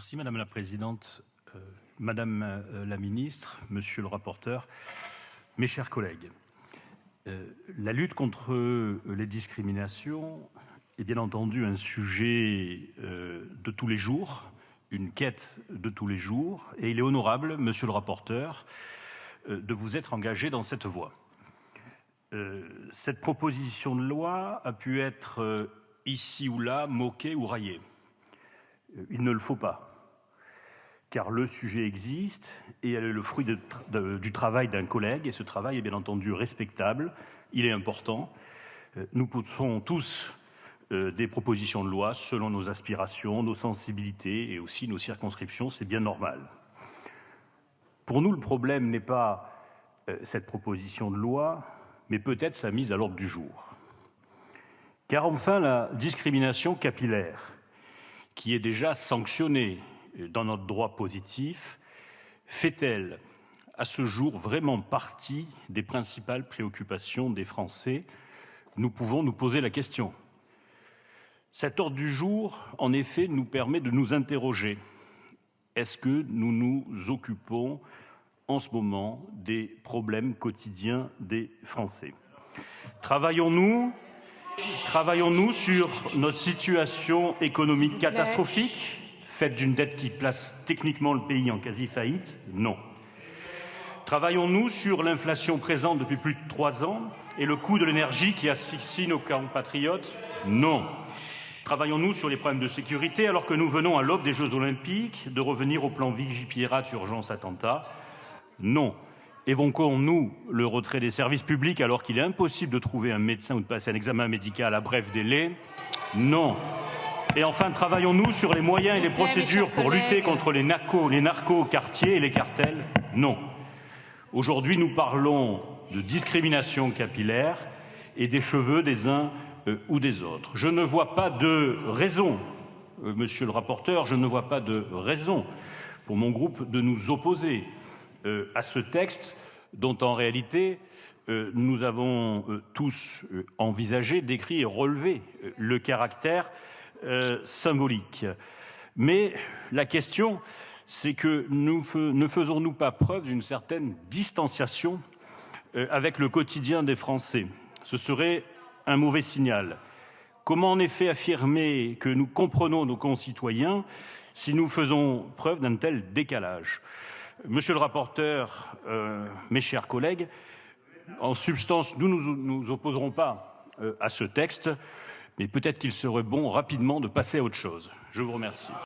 Merci Madame la Présidente, Madame la Ministre, Monsieur le rapporteur, mes chers collègues. La lutte contre les discriminations est bien entendu un sujet de tous les jours, une quête de tous les jours, et il est honorable, Monsieur le rapporteur, de vous être engagé dans cette voie. Cette proposition de loi a pu être ici ou là moquée ou raillée. Il ne le faut pas, car le sujet existe et elle est le fruit du travail d'un collègue, et ce travail est bien entendu respectable, il est important. Nous poussons tous des propositions de loi selon nos aspirations, nos sensibilités et aussi nos circonscriptions, c'est bien normal. Pour nous, le problème n'est pas cette proposition de loi, mais peut-être sa mise à l'ordre du jour. Car enfin, la discrimination capillaire, qui est déjà sanctionnée dans notre droit positif, fait-elle à ce jour vraiment partie des principales préoccupations des Français? Nous pouvons nous poser la question. Cet ordre du jour, en effet, nous permet de nous interroger. Est-ce que nous nous occupons en ce moment des problèmes quotidiens des Français? Travaillons-nous sur notre situation économique catastrophique, faite d'une dette qui place techniquement le pays en quasi-faillite? Non. Travaillons-nous sur l'inflation présente depuis plus de 3 ans et le coût de l'énergie qui asphyxie nos compatriotes? Non. Travaillons-nous sur les problèmes de sécurité alors que nous venons à l'aube des Jeux Olympiques de revenir au plan Vigipirate urgence attentat? Non. Évoquons-nous le retrait des services publics alors qu'il est impossible de trouver un médecin ou de passer un examen médical à bref délai? Non. Et enfin, travaillons-nous sur les moyens et les procédures pour lutter contre les narco-quartiers et les cartels? Non. Aujourd'hui, nous parlons de discrimination capillaire et des cheveux des uns ou des autres. Je ne vois pas de raison, Monsieur le rapporteur, je ne vois pas de raison pour mon groupe de nous opposer à ce texte dont en réalité nous avons tous envisagé, décrit et relevé le caractère symbolique. Mais la question, c'est que ne faisons-nous pas preuve d'une certaine distanciation avec le quotidien des Français? Ce serait un mauvais signal. Comment en effet affirmer que nous comprenons nos concitoyens si nous faisons preuve d'un tel décalage? Monsieur le rapporteur, mes chers collègues, en substance, nous ne nous opposerons pas à ce texte, mais peut-être qu'il serait bon rapidement de passer à autre chose. Je vous remercie.